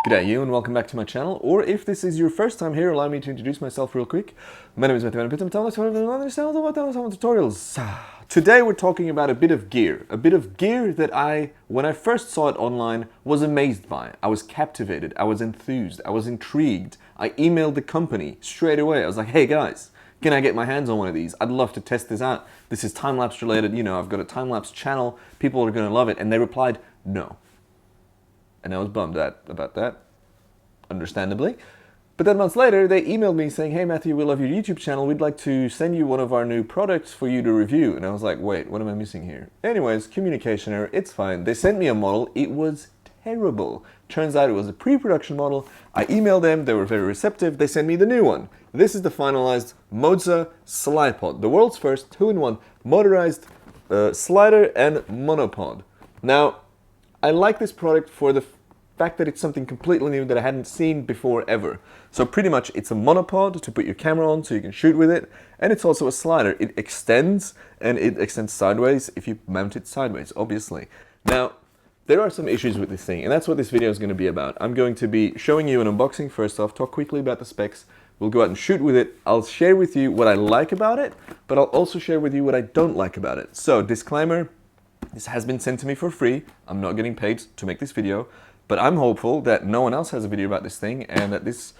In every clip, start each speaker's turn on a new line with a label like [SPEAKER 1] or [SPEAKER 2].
[SPEAKER 1] G'day you and welcome back to my channel, or if this is your first time here, allow me to introduce myself real quick. My name is Vandeputte, I'm tutorials. Today we're talking about a bit of gear that I, when I first saw it online, was amazed by. I was captivated, I was enthused, I was intrigued. I emailed the company straight away. I was like, hey guys, can I get my hands on one of these? I'd love to test this out. This is time-lapse related, you know, I've got a time-lapse channel, people are gonna love it. And they replied, no. And I was bummed about that, understandably. But then months later, they emailed me saying, hey Matthew, we love your YouTube channel. We'd like to send you one of our new products for you to review. And I was like, wait, what am I missing here? Anyways, communication error, it's fine. They sent me a model. It was terrible. Turns out it was a pre-production model. I emailed them. They were very receptive. They sent me the new one. This is the finalized Moza Slypod, the world's first 2-in-1 motorized slider and monopod. Now, I like this product for the fact that it's something completely new that I hadn't seen before ever. So pretty much it's a monopod to put your camera on so you can shoot with it, and it's also a slider. It extends, and it extends sideways if you mount it sideways, obviously. Now, there are some issues with this thing, and that's what this video is going to be about. I'm going to be showing you an unboxing first off, talk quickly about the specs. We'll go out and shoot with it. I'll share with you what I like about it, but I'll also share with you what I don't like about it. So, disclaimer. This has been sent to me for free. I'm not getting paid to make this video, but I'm hopeful that no one else has a video about this thing and that this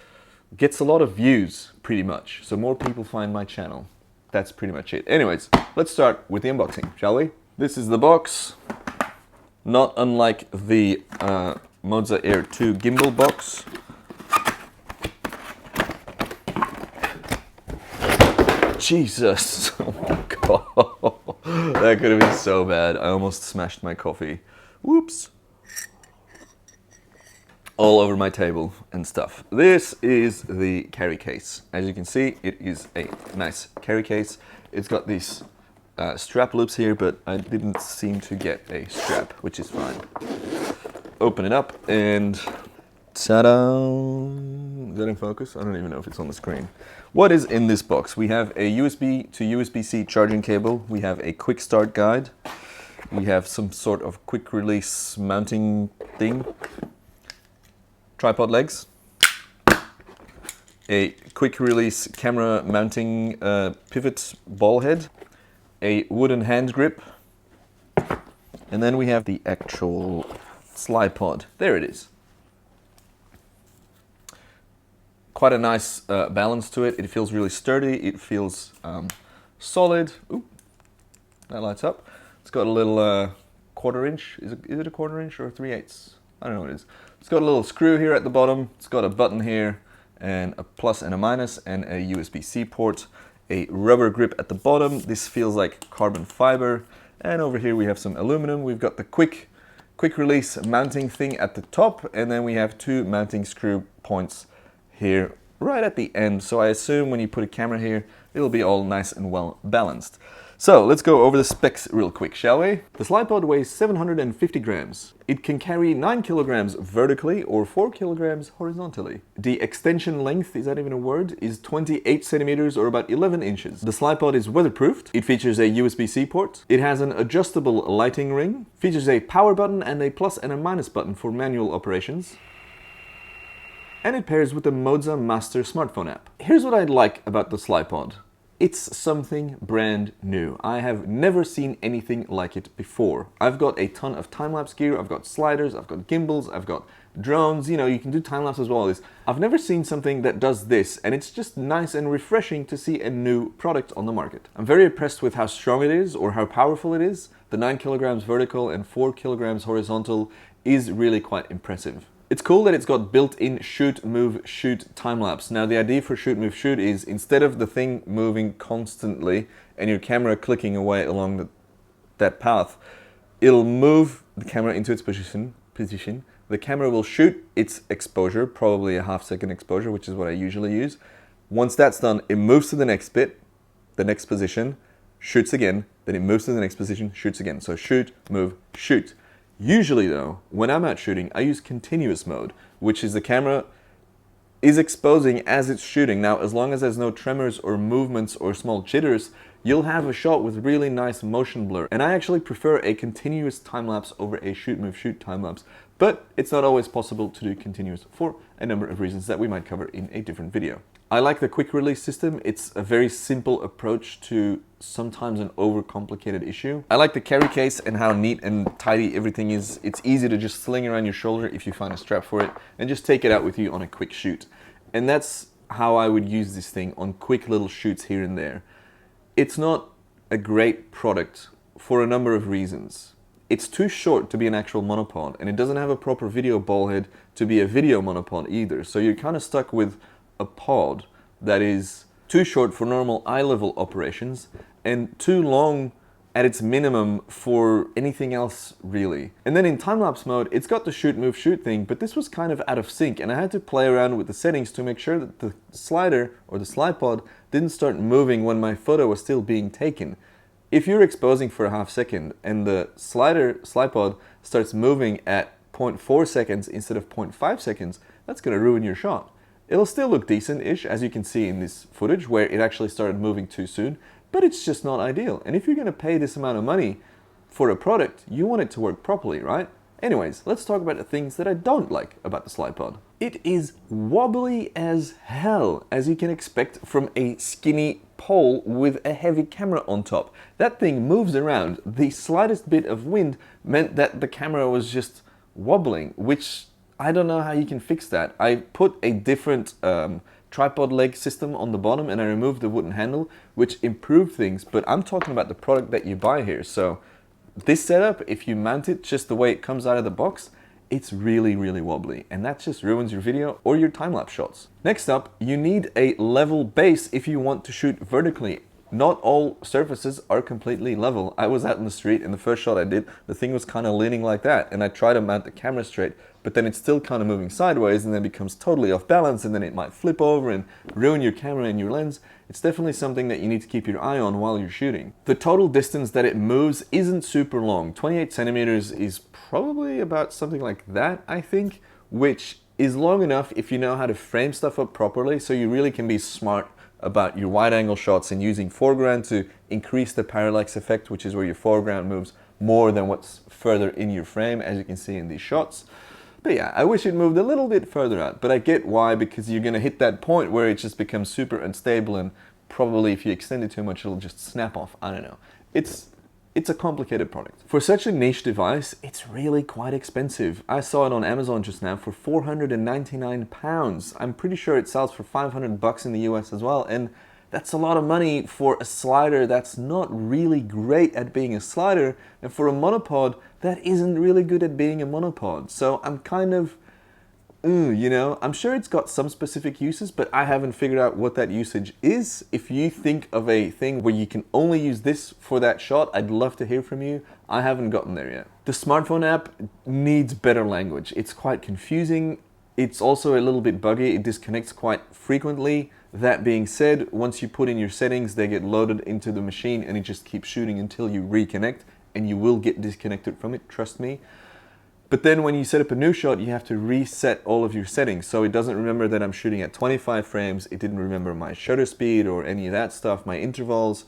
[SPEAKER 1] gets a lot of views, pretty much. So more people find my channel. That's pretty much it. Anyways, let's start with the unboxing, shall we? This is the box. Not unlike the Moza Air 2 gimbal box. Jesus, oh my god. That could have been so bad. I almost smashed my coffee. Whoops. All over my table and stuff. This is the carry case. As you can see, it is a nice carry case. It's got these strap loops here, but I didn't seem to get a strap, which is fine. Open it up and ta-da! Is that in focus? I don't even know if it's on the screen. What is in this box? We have a USB to USB-C charging cable. We have a quick start guide. We have some sort of quick release mounting thing. Tripod legs. A quick release camera mounting pivot ball head. A wooden hand grip. And then we have the actual Sly Pod. There it is. Quite a nice balance to it. It feels really sturdy. It feels solid. Ooh, that lights up. It's got a little 1/4 inch. Is it a 1/4 inch or 3/8? I don't know what it is. It's got a little screw here at the bottom. It's got a button here and a plus and a minus and a USB-C port. A rubber grip at the bottom. This feels like carbon fiber. And over here we have some aluminum. We've got the quick release mounting thing at the top, and then we have 2 mounting screw points here right at the end. So I assume when you put a camera here, it'll be all nice and well balanced. So let's go over the specs real quick, shall we? The Sly Pod weighs 750 grams. It can carry 9 kilograms vertically or 4 kilograms horizontally. The extension length, is that even a word, is 28 centimeters or about 11 inches. The Sly Pod is weatherproofed. It features a USB-C port. It has an adjustable lighting ring. Features a power button and a plus and a minus button for manual operations. And it pairs with the Moza Master smartphone app. Here's what I like about the Sly Pod. It's something brand new. I have never seen anything like it before. I've got a ton of time-lapse gear, I've got sliders, I've got gimbals, I've got drones, you know, you can do time-lapse as well as this. I've never seen something that does this, and it's just nice and refreshing to see a new product on the market. I'm very impressed with how strong it is, or how powerful it is. The 9 kilograms vertical and 4 kilograms horizontal is really quite impressive. It's cool that it's got built-in shoot, move, shoot time-lapse. Now the idea for shoot, move, shoot is instead of the thing moving constantly and your camera clicking away along that path, it'll move the camera into its position. The camera will shoot its exposure, probably a half-second exposure, which is what I usually use. Once that's done, it moves to the next bit, the next position, shoots again, then it moves to the next position, shoots again. So shoot, move, shoot. Usually though, when I'm out shooting, I use continuous mode, which is the camera is exposing as it's shooting. Now, as long as there's no tremors or movements or small jitters, you'll have a shot with really nice motion blur. And I actually prefer a continuous time-lapse over a shoot-move-shoot time-lapse, but it's not always possible to do continuous for a number of reasons that we might cover in a different video. I like the quick release system. It's a very simple approach to sometimes an overcomplicated issue. I like the carry case and how neat and tidy everything is. It's easy to just sling around your shoulder if you find a strap for it and just take it out with you on a quick shoot. And that's how I would use this thing on quick little shoots here and there. It's not a great product for a number of reasons. It's too short to be an actual monopod, and it doesn't have a proper video ball head to be a video monopod either. So you're kind of stuck with a pod that is too short for normal eye-level operations and too long at its minimum for anything else really. And then in time-lapse mode, it's got the shoot, move, shoot thing, but this was kind of out of sync, and I had to play around with the settings to make sure that the slider or the Sly Pod didn't start moving when my photo was still being taken. If you're exposing for a half second and the Sly Pod starts moving at 0.4 seconds instead of 0.5 seconds, that's gonna ruin your shot. It'll still look decent-ish, as you can see in this footage where it actually started moving too soon, but it's just not ideal. And if you're gonna pay this amount of money for a product, you want it to work properly, right? Anyways, let's talk about the things that I don't like about the Sly Pod. It is wobbly as hell, as you can expect from a skinny pole with a heavy camera on top. That thing moves around. The slightest bit of wind meant that the camera was just wobbling, which I don't know how you can fix that. I put a different tripod leg system on the bottom and I removed the wooden handle, which improved things, but I'm talking about the product that you buy here. So this setup, if you mount it just the way it comes out of the box, it's really, really wobbly, and that just ruins your video or your time-lapse shots. Next up, you need a level base if you want to shoot vertically. Not all surfaces are completely level. I was out in the street and the first shot I did, the thing was kind of leaning like that, and I tried to mount the camera straight, but then it's still kind of moving sideways and then becomes totally off balance, and then it might flip over and ruin your camera and your lens. It's definitely something that you need to keep your eye on while you're shooting. The total distance that it moves isn't super long. 28 centimeters is probably about something like that, I think, which is long enough if you know how to frame stuff up properly, so you really can be smart about your wide angle shots and using foreground to increase the parallax effect, which is where your foreground moves more than what's further in your frame, as you can see in these shots. But yeah, I wish it moved a little bit further out, but I get why, because you're gonna hit that point where it just becomes super unstable, and probably if you extend it too much, it'll just snap off. I don't know. It's a complicated product. For such a niche device, it's really quite expensive. I saw it on Amazon just now for £499. I'm pretty sure it sells for $500 in the US as well, and that's a lot of money for a slider that's not really great at being a slider, and for a monopod that isn't really good at being a monopod. So I'm kind of, you know, I'm sure it's got some specific uses, but I haven't figured out what that usage is. If you think of a thing where you can only use this for that shot, I'd love to hear from you. I haven't gotten there yet. The smartphone app needs better language. It's quite confusing. It's also a little bit buggy. It disconnects quite frequently. That being said, once you put in your settings, they get loaded into the machine and it just keeps shooting until you reconnect, and you will get disconnected from it, trust me. But then when you set up a new shot, you have to reset all of your settings. So it doesn't remember that I'm shooting at 25 frames. It didn't remember my shutter speed or any of that stuff, my intervals.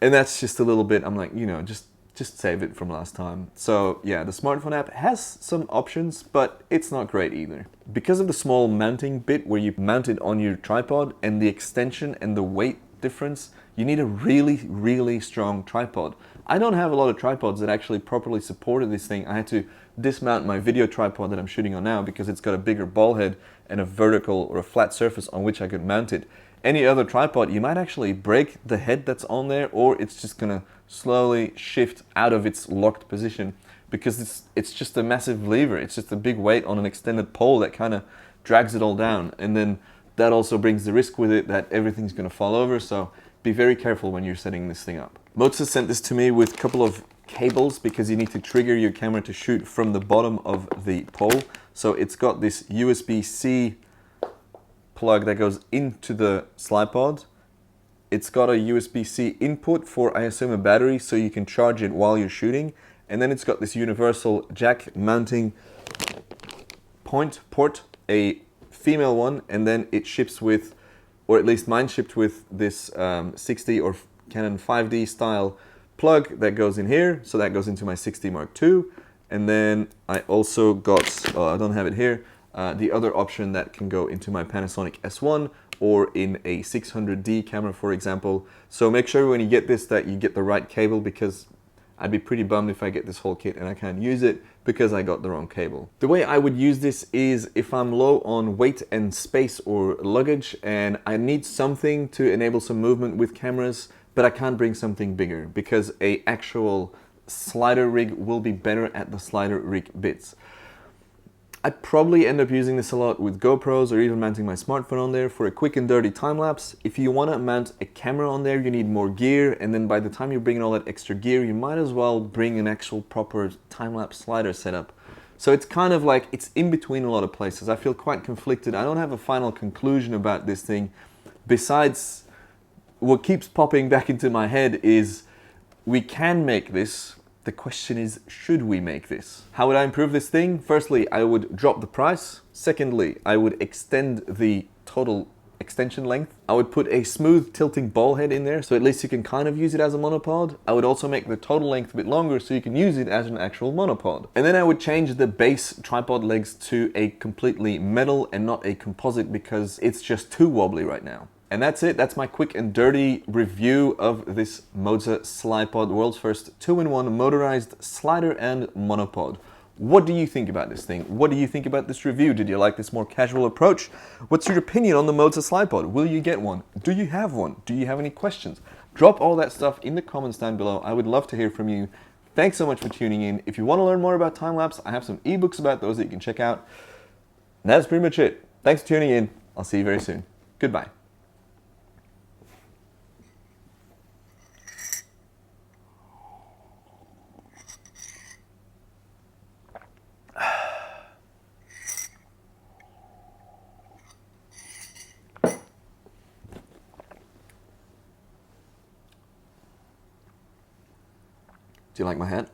[SPEAKER 1] And that's just a little bit, I'm like, you know, just save it from last time. So yeah, the smartphone app has some options, but it's not great either. Because of the small mounting bit where you mount it on your tripod and the extension and the weight difference, you need a really, really strong tripod. I don't have a lot of tripods that actually properly supported this thing. I had to dismount my video tripod that I'm shooting on now because it's got a bigger ball head and a vertical or a flat surface on which I could mount it. Any other tripod, you might actually break the head that's on there, or it's just gonna slowly shift out of its locked position because it's just a massive lever. It's just a big weight on an extended pole that kind of drags it all down. And then that also brings the risk with it that everything's gonna fall over. So be very careful when you're setting this thing up. Moza sent this to me with a couple of cables because you need to trigger your camera to shoot from the bottom of the pole. So it's got this USB-C plug that goes into the Sly Pod. It's got a USB-C input for, I assume, a battery so you can charge it while you're shooting. And then it's got this universal jack mounting port, a female one, and then it ships with, or at least mine shipped with this 60 or Canon 5D style plug that goes in here. So that goes into my 6D Mark II. And then I also got, I don't have it here, the other option that can go into my Panasonic S1 or in a 600D camera, for example. So make sure when you get this that you get the right cable, because I'd be pretty bummed if I get this whole kit and I can't use it because I got the wrong cable. The way I would use this is if I'm low on weight and space or luggage and I need something to enable some movement with cameras, but I can't bring something bigger because a actual slider rig will be better at the slider rig bits. I probably end up using this a lot with GoPros or even mounting my smartphone on there for a quick and dirty time lapse. If you want to mount a camera on there, you need more gear, and then by the time you're bringing all that extra gear, you might as well bring an actual proper time lapse slider setup. So it's kind of like, it's in between a lot of places. I feel quite conflicted. I don't have a final conclusion about this thing. Besides, what keeps popping back into my head is we can make this. The question is, should we make this? How would I improve this thing? Firstly, I would drop the price. Secondly, I would extend the total extension length. I would put a smooth tilting ball head in there, so at least you can kind of use it as a monopod. I would also make the total length a bit longer so you can use it as an actual monopod. And then I would change the base tripod legs to a completely metal and not a composite because it's just too wobbly right now. And that's it. That's my quick and dirty review of this Moza Slypod, world's first 2-in-1 motorized slider and monopod. What do you think about this thing? What do you think about this review? Did you like this more casual approach? What's your opinion on the Moza Slypod? Will you get one? Do you have one? Do you have any questions? Drop all that stuff in the comments down below. I would love to hear from you. Thanks so much for tuning in. If you want to learn more about time-lapse, I have some ebooks about those that you can check out. And that's pretty much it. Thanks for tuning in. I'll see you very soon. Goodbye. Do you like my hat?